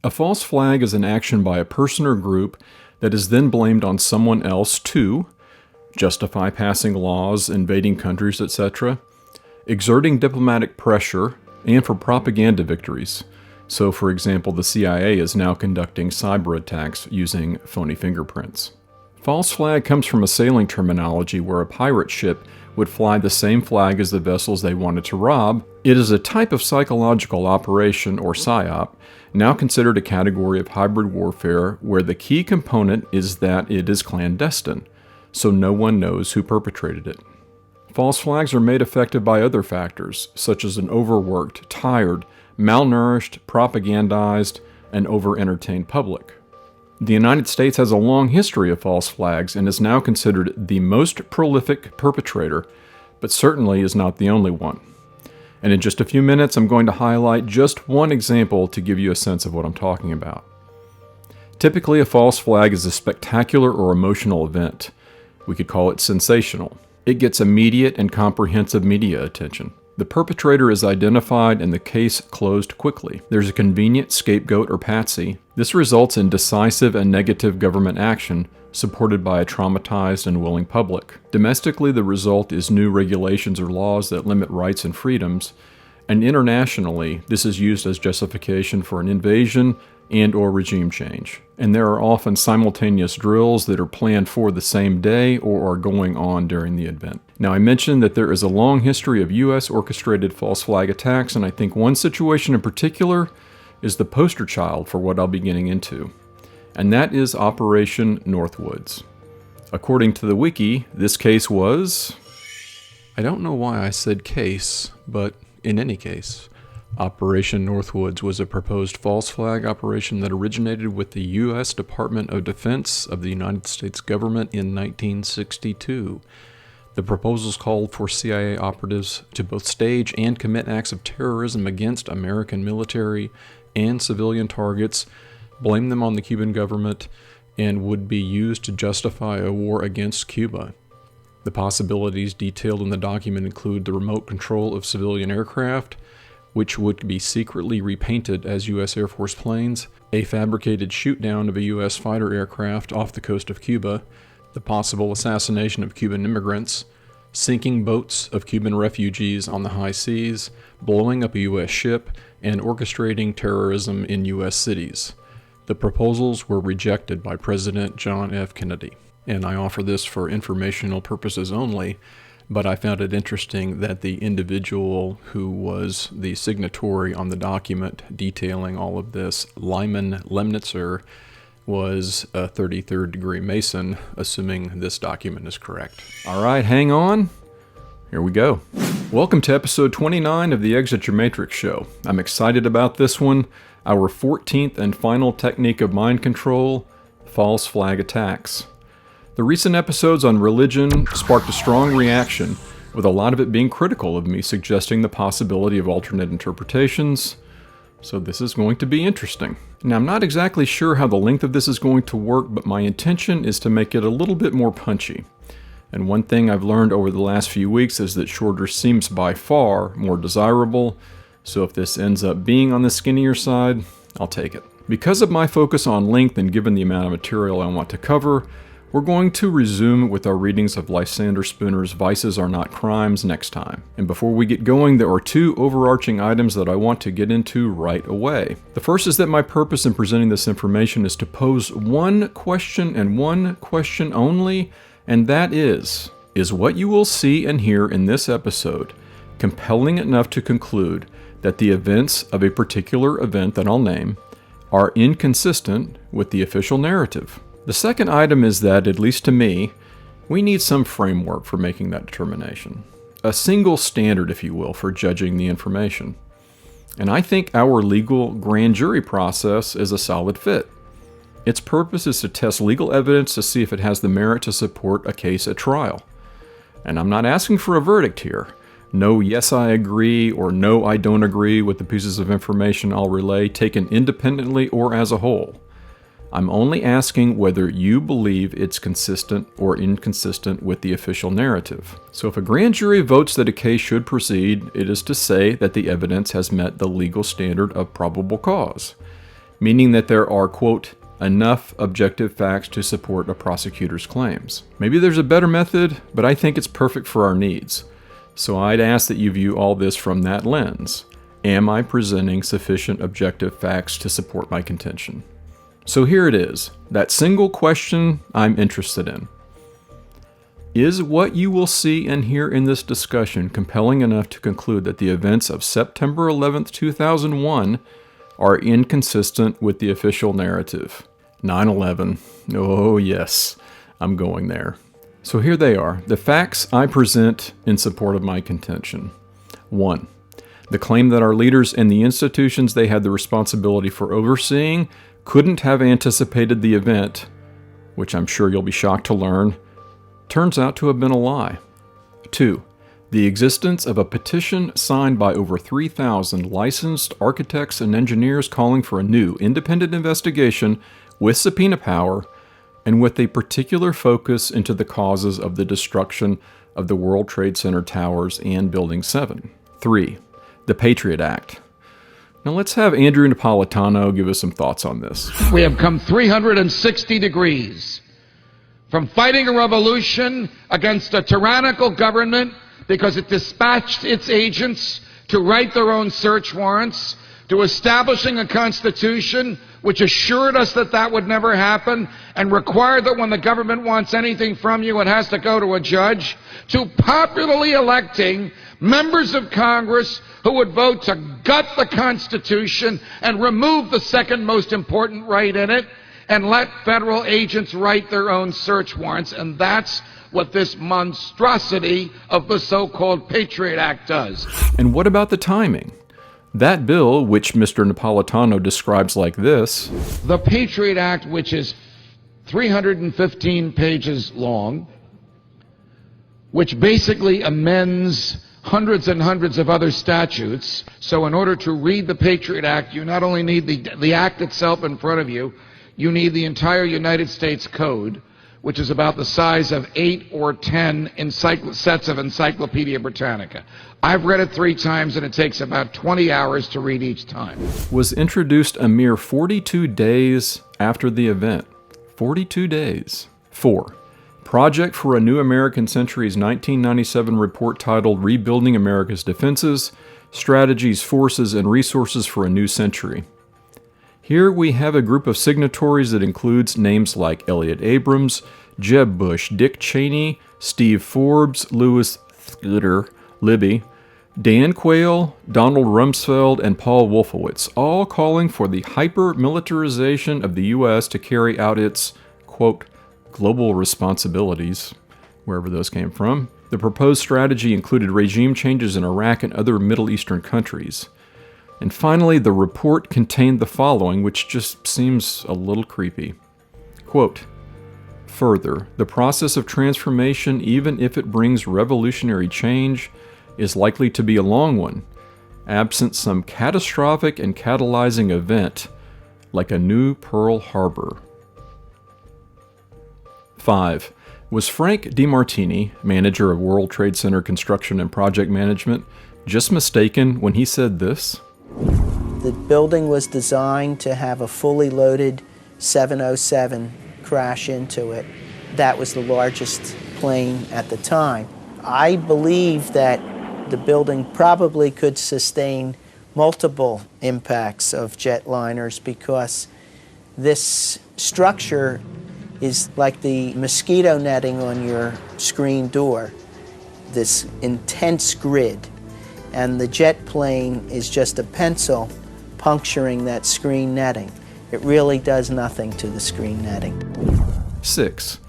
A false flag is an action by a person or group that is then blamed on someone else to justify passing laws, invading countries, etc., exerting diplomatic pressure, and for propaganda victories. So, for example, the CIA is now conducting cyber attacks using phony fingerprints. False flag comes from a sailing terminology where a pirate ship would fly the same flag as the vessels they wanted to rob. It is a type of psychological operation, or PSYOP, now considered a category of hybrid warfare where the key component is that it is clandestine, so no one knows who perpetrated it. False flags are made effective by other factors, such as an overworked, tired, malnourished, propagandized, and over-entertained public. The United States has a long history of false flags and is now considered the most prolific perpetrator, but certainly is not the only one. And in just a few minutes, I'm going to highlight just one example to give you a sense of what I'm talking about. Typically, a false flag is a spectacular or emotional event. We could call it sensational. It gets immediate and comprehensive media attention. The perpetrator is identified and the case closed quickly. There's a convenient scapegoat or patsy. This results in decisive and negative government action supported by a traumatized and willing public. Domestically, the result is new regulations or laws that limit rights and freedoms, and internationally, this is used as justification for an invasion and/or regime change. And there are often simultaneous drills that are planned for the same day or are going on during the event. Now, I mentioned that there is a long history of U.S. orchestrated false flag attacks, and I think one situation in particular is the poster child for what I'll be getting into, and that is Operation Northwoods. According to the wiki, this case was... I don't know why I said case, but in any case, Operation Northwoods was a proposed false flag operation that originated with the U.S. Department of Defense of the United States government in 1962. The proposals called for CIA operatives to both stage and commit acts of terrorism against American military and civilian targets, blame them on the Cuban government, and would be used to justify a war against Cuba. The possibilities detailed in the document include the remote control of civilian aircraft, which would be secretly repainted as U.S. Air Force planes, a fabricated shoot-down of a U.S. fighter aircraft off the coast of Cuba, the possible assassination of Cuban immigrants, sinking boats of Cuban refugees on the high seas, blowing up a U.S. ship, and orchestrating terrorism in U.S. cities. The proposals were rejected by President John F. Kennedy. And I offer this for informational purposes only, but I found it interesting that the individual who was the signatory on the document detailing all of this, Lyman Lemnitzer, was a 33rd degree Mason, assuming this document is correct. All right, hang on. Here we go. Welcome to episode 29 of the Exit Your Matrix show. I'm excited about this one, our 14th and final technique of mind control, false flag attacks. The recent episodes on religion sparked a strong reaction, with a lot of it being critical of me suggesting the possibility of alternate interpretations, so this is going to be interesting. Now, I'm not exactly sure how the length of this is going to work, but my intention is to make it a little bit more punchy. And one thing I've learned over the last few weeks is that shorter seems by far more desirable, so if this ends up being on the skinnier side, I'll take it. Because of my focus on length and given the amount of material I want to cover, we're going to resume with our readings of Lysander Spooner's Vices Are Not Crimes next time. And before we get going, there are two overarching items that I want to get into right away. The first is that my purpose in presenting this information is to pose one question and one question only, and that is what you will see and hear in this episode compelling enough to conclude that the events of a particular event that I'll name are inconsistent with the official narrative? The second item is that, at least to me, we need some framework for making that determination. A single standard, if you will, for judging the information. And I think our legal grand jury process is a solid fit. Its purpose is to test legal evidence to see if it has the merit to support a case at trial. And I'm not asking for a verdict here. No yes I agree or no I don't agree with the pieces of information I'll relay taken independently or as a whole. I'm only asking whether you believe it's consistent or inconsistent with the official narrative. So if a grand jury votes that a case should proceed, it is to say that the evidence has met the legal standard of probable cause. meaning that there are, quote, enough objective facts to support a prosecutor's claims. Maybe there's a better method, but I think it's perfect for our needs. So I'd ask that you view all this from that lens. Am I presenting sufficient objective facts to support my contention? So here it is, that single question I'm interested in. Is what you will see and hear in this discussion compelling enough to conclude that the events of September 11th, 2001 are inconsistent with the official narrative? 9/11. Oh yes, I'm going there. So here they are, the facts I present in support of my contention. 1. The claim that our leaders and the institutions they had the responsibility for overseeing couldn't have anticipated the event, which I'm sure you'll be shocked to learn, turns out to have been a lie. 2. The existence of a petition signed by over 3,000 licensed architects and engineers calling for a new independent investigation with subpoena power and with a particular focus into the causes of the destruction of the World Trade Center towers and Building 7. 3. The Patriot Act. Now let's have Andrew Napolitano give us some thoughts on this. We have come 360 degrees from fighting a revolution against a tyrannical government because it dispatched its agents to write their own search warrants, to establishing a constitution which assured us that that would never happen and required that when the government wants anything from you, it has to go to a judge, to popularly electing members of Congress who would vote to gut the Constitution and remove the second most important right in it and let federal agents write their own search warrants. And that's what this monstrosity of the so-called Patriot Act does. And what about the timing? That bill, which Mr. Napolitano describes like this, the Patriot Act, which is 315 pages long, which basically amends hundreds and hundreds of other statutes. So in order to read the Patriot Act, you not only need the act itself in front of you, you need the entire United States Code, which is about the size of 8 or 10 sets of Encyclopedia Britannica. I've read it 3 times, and it takes about 20 hours to read each time. Was introduced a mere 42 days after the event. 42 days. 4. Project for a New American Century's 1997 report titled Rebuilding America's Defenses, Strategies, Forces, and Resources for a New Century. Here we have a group of signatories that includes names like Elliott Abrams, Jeb Bush, Dick Cheney, Steve Forbes, Louis Scudder, Libby, Dan Quayle, Donald Rumsfeld, and Paul Wolfowitz, all calling for the hyper-militarization of the U.S. to carry out its, quote, global responsibilities, wherever those came from. The proposed strategy included regime changes in Iraq and other Middle Eastern countries. And finally, the report contained the following, which just seems a little creepy. Quote, further, the process of transformation, even if it brings revolutionary change, is likely to be a long one, absent some catastrophic and catalyzing event, like a new Pearl Harbor. 5. Was Frank DeMartini, manager of World Trade Center Construction and Project Management, just mistaken when he said this? The building was designed to have a fully loaded 707 crash into it. That was the largest plane at the time. I believe that the building probably could sustain multiple impacts of jetliners because this structure is like the mosquito netting on your screen door, this intense grid. And the jet plane is just a pencil puncturing that screen netting. It really does nothing to the screen netting. 6.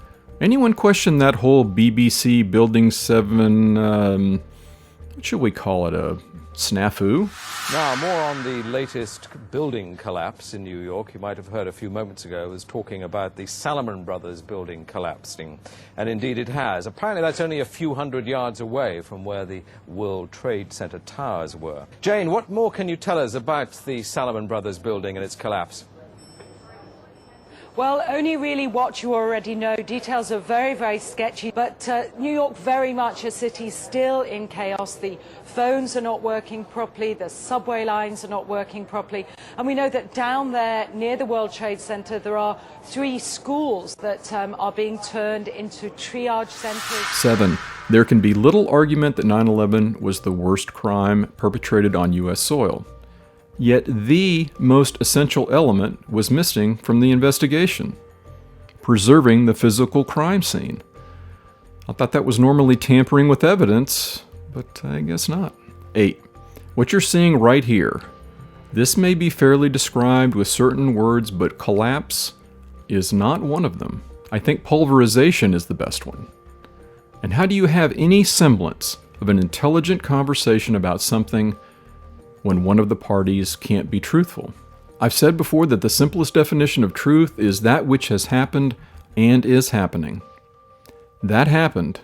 Anyone question that whole BBC Building 7, what should we call it, a snafu? Now, more on the latest building collapse in New York. You might have heard a few moments ago, I was talking about the Salomon Brothers building collapsing. And indeed it has. Apparently that's only a few hundred yards away from where the World Trade Center towers were. Jane, what more can you tell us about the Salomon Brothers building and its collapse? Well, only really what you already know. Details are very, very sketchy, but New York very much a city still in chaos. The phones are not working properly, the subway lines are not working properly, and we know that down there near the World Trade Center there are 3 schools that are being turned into triage centers. 7. There can be little argument that 9/11 was the worst crime perpetrated on U.S. soil. Yet the most essential element was missing from the investigation: preserving the physical crime scene. I thought that was normally tampering with evidence, but I guess not. 8. What you're seeing right here. This may be fairly described with certain words, but collapse is not one of them. I think pulverization is the best one. And how do you have any semblance of an intelligent conversation about something when one of the parties can't be truthful? I've said before that the simplest definition of truth is that which has happened and is happening. That happened,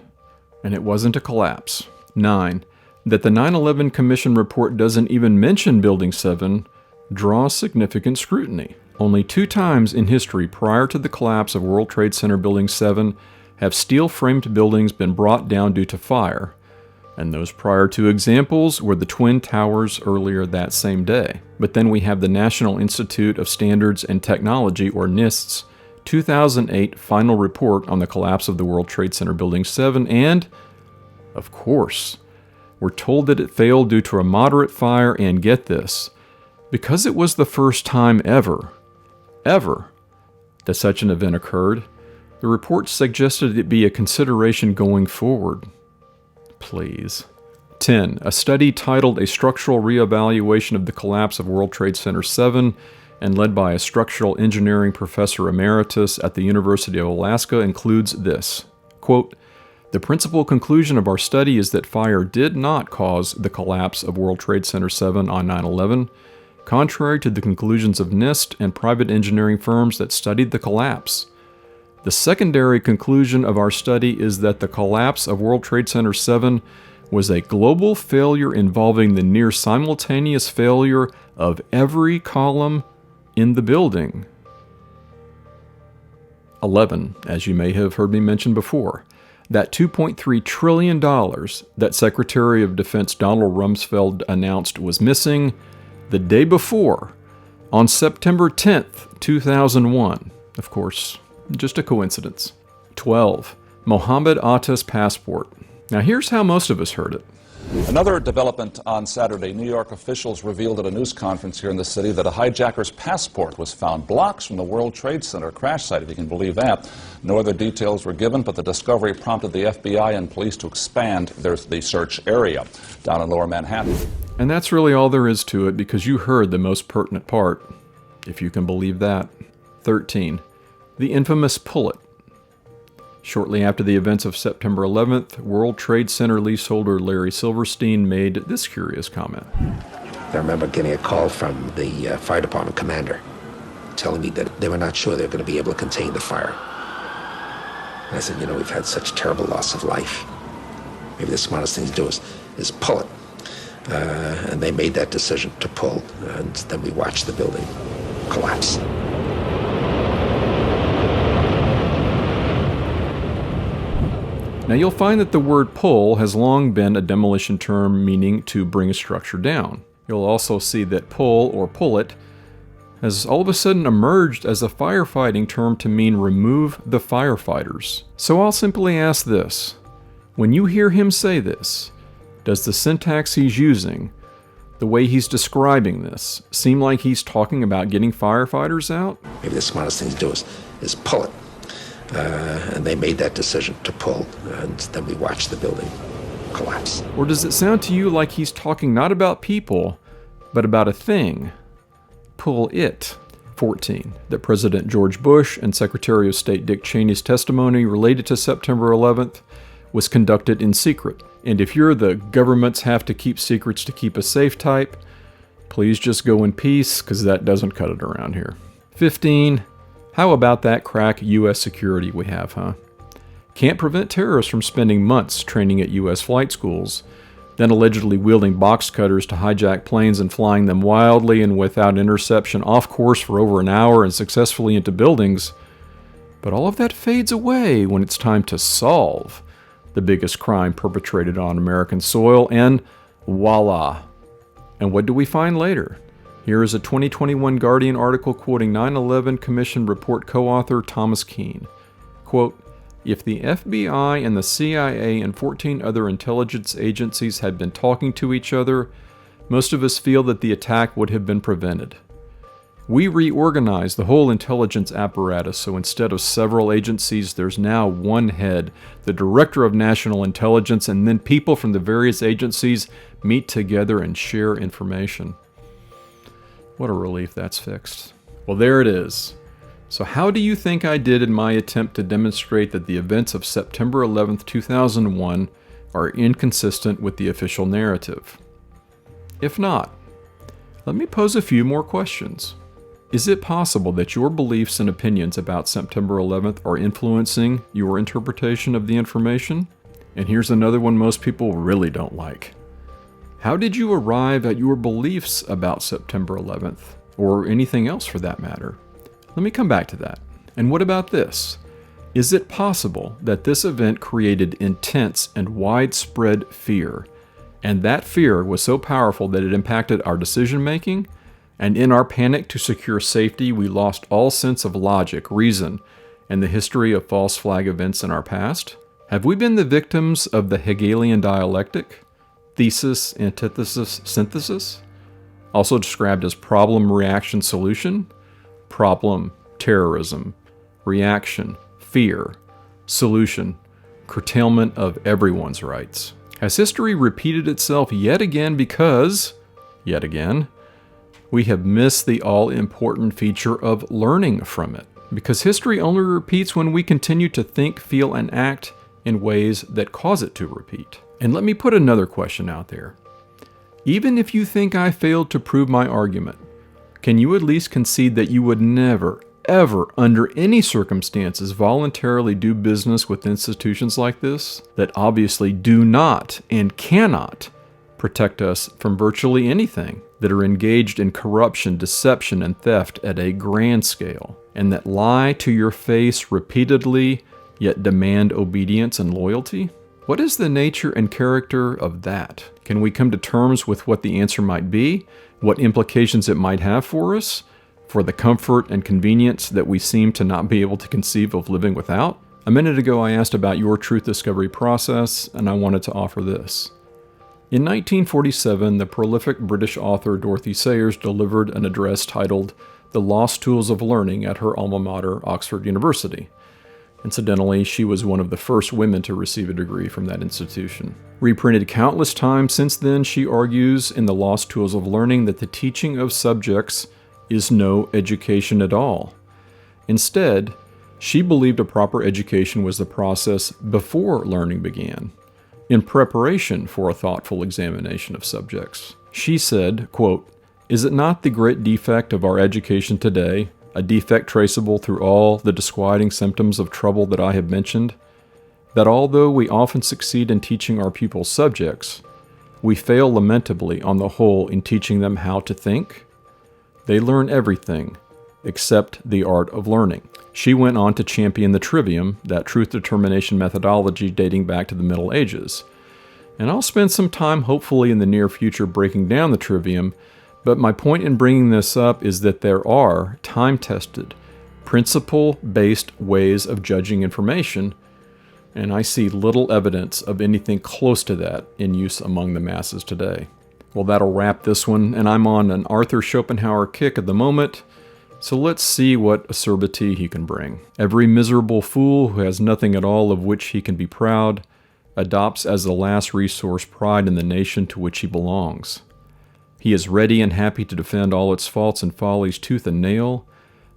and it wasn't a collapse. 9. That the 9/11 Commission report doesn't even mention Building 7 draws significant scrutiny. Only 2 times in history prior to the collapse of World Trade Center Building 7 have steel-framed buildings been brought down due to fire, and those prior 2 examples were the Twin Towers earlier that same day. But then we have the National Institute of Standards and Technology, or NIST's, 2008 final report on the collapse of the World Trade Center Building 7, and, of course, we're told that it failed due to a moderate fire, and get this, because it was the first time ever, that such an event occurred, the report suggested it be a consideration going forward. Please. 10. A study titled A Structural Reevaluation of the Collapse of World Trade Center 7 and led by a structural engineering professor emeritus at the University of Alaska includes this, quote, "The principal conclusion of our study is that fire did not cause the collapse of World Trade Center 7 on 9/11, contrary to the conclusions of NIST and private engineering firms that studied the collapse. The secondary conclusion of our study is that the collapse of World Trade Center 7 was a global failure involving the near simultaneous failure of every column in the building." 11. As you may have heard me mention before, that $2.3 trillion that Secretary of Defense Donald Rumsfeld announced was missing the day before, on September 10th, 2001. Of course, just a coincidence. 12. Mohammed Atta's passport. Now here's how most of us heard it. Another development on Saturday. New York officials revealed at a news conference here in the city that a hijacker's passport was found blocks from the World Trade Center crash site, if you can believe that. No other details were given, but the discovery prompted the FBI and police to expand the search area down in Lower Manhattan. And that's really all there is to it, because you heard the most pertinent part, if you can believe that. 13. The infamous pullet. Shortly after the events of September 11th, World Trade Center leaseholder Larry Silverstein made this curious comment. I remember getting a call from the fire department commander telling me that they were not sure they were going to be able to contain the fire. And I said, you know, we've had such terrible loss of life. Maybe the smartest thing to do is pull it. And they made that decision to pull, and then we watched the building collapse. Now you'll find that the word pull has long been a demolition term meaning to bring a structure down. You'll also see that pull or pullet has all of a sudden emerged as a firefighting term to mean remove the firefighters. So I'll simply ask this. When you hear him say this, does the syntax he's using, the way he's describing this, seem like he's talking about getting firefighters out? Maybe the smartest thing to do is pull it. And they made that decision to pull, and then we watched the building collapse. Or does it sound to you like he's talking not about people, but about a thing? Pull it. 14. That President George Bush and Secretary of State Dick Cheney's testimony related to September 11th was conducted in secret. And if you're the governments have to keep secrets to keep us safe type, please just go in peace, because that doesn't cut it around here. 15. How about that crack U.S. security we have, huh? Can't prevent terrorists from spending months training at U.S. flight schools, then allegedly wielding box cutters to hijack planes and flying them wildly and without interception off course for over an hour and successfully into buildings, But all of that fades away when it's time to solve the biggest crime perpetrated on American soil, and voila. And what do we find later? Here is a 2021 Guardian article quoting 9/11 Commission report co-author Thomas Keane. Quote, "If the FBI and the CIA and 14 other intelligence agencies had been talking to each other, most of us feel that the attack would have been prevented. We reorganized the whole intelligence apparatus, so instead of several agencies, there's now one head, the Director of National Intelligence, and then people from the various agencies meet together and share information." What a relief that's fixed. Well, there it is. So how do you think I did in my attempt to demonstrate that the events of September 11th, 2001 are inconsistent with the official narrative? If not, let me pose a few more questions. Is it possible that your beliefs and opinions about September 11th are influencing your interpretation of the information? And here's another one most people really don't like. How did you arrive at your beliefs about September 11th, or anything else for that matter? Let me come back to that. And what about this? Is it possible that this event created intense and widespread fear, and that fear was so powerful that it impacted our decision-making, and in our panic to secure safety, we lost all sense of logic, reason, and the history of false flag events in our past? Have we been the victims of the Hegelian dialectic? Thesis, antithesis, synthesis? Also described as problem, reaction, solution? Problem, terrorism. Reaction, fear. Solution, curtailment of everyone's rights. Has history repeated itself yet again because, yet again, we have missed the all-important feature of learning from it? Because history only repeats when we continue to think, feel, and act in ways that cause it to repeat. And let me put another question out there. Even if you think I failed to prove my argument, can you at least concede that you would never, ever, under any circumstances, voluntarily do business with institutions like this that obviously do not and cannot protect us from virtually anything, that are engaged in corruption, deception, and theft at a grand scale, and that lie to your face repeatedly, yet demand obedience and loyalty? What is the nature and character of that? Can we come to terms with what the answer might be, what implications it might have for us, for the comfort and convenience that we seem to not be able to conceive of living without? A minute ago I asked about your truth discovery process, and I wanted to offer this. In 1947, the prolific British author Dorothy Sayers delivered an address titled The Lost Tools of Learning at her alma mater, Oxford University. Incidentally, she was one of the first women to receive a degree from that institution. Reprinted countless times since then, she argues in The Lost Tools of Learning that the teaching of subjects is no education at all. Instead, she believed a proper education was the process before learning began, in preparation for a thoughtful examination of subjects. She said, quote, "Is it not the great defect of our education today, a defect traceable through all the disquieting symptoms of trouble that I have mentioned, that although we often succeed in teaching our pupils subjects, we fail lamentably on the whole in teaching them how to think? They learn everything except the art of learning." She went on to champion the trivium, that truth determination methodology dating back to the Middle Ages. And I'll spend some time, hopefully in the near future, breaking down the trivium, but my point in bringing this up is that there are time-tested, principle-based ways of judging information, and I see little evidence of anything close to that in use among the masses today. Well, that'll wrap this one, and I'm on an Arthur Schopenhauer kick at the moment, so let's see what acerbity he can bring. Every miserable fool who has nothing at all of which he can be proud adopts as the last resource pride in the nation to which he belongs. He is ready and happy to defend all its faults and follies tooth and nail,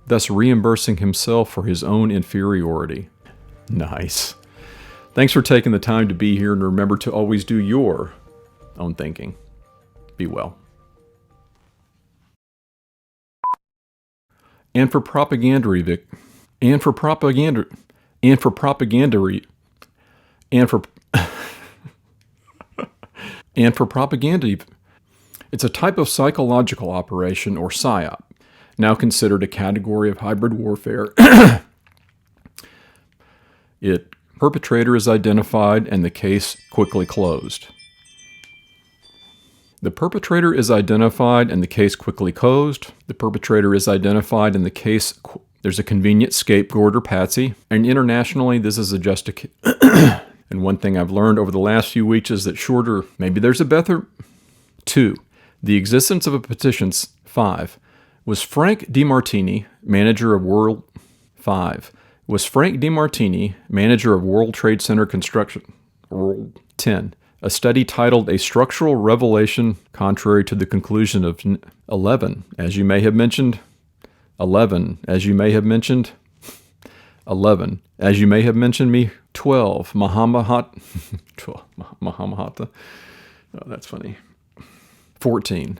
thus reimbursing himself for his own inferiority. Nice. Thanks for taking the time to be here, and remember to always do your own thinking. Be well. And for propaganda, it's a type of psychological operation, or PSYOP, now considered a category of hybrid warfare Perpetrator is identified and the case quickly closed. The perpetrator is identified and the case quickly closed. The perpetrator is identified and the case, there's a convenient scapegoat or patsy. And internationally, this is a and one thing I've learned over the last few weeks is that shorter, maybe there's a better. 2. The existence of a petition. 5. Was Frank DeMartini, manager of World 5. Was Frank DeMartini, manager of World Trade Center construction. 10. A study titled A Structural Revelation Contrary to the Conclusion of 11. As you may have mentioned. 11. As you may have mentioned. 11. As you may have mentioned me. 12. Mahamahata. Oh, that's funny. 14.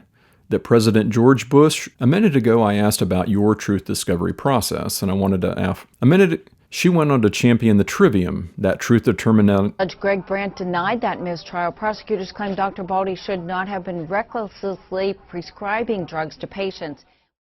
That President George Bush, a minute ago I asked about your truth discovery process, and I wanted to ask, she went on to champion the trivium, that truth determination. Judge Greg Brandt denied that mistrial. Prosecutors claim Dr. Baldy should not have been recklessly prescribing drugs to patients.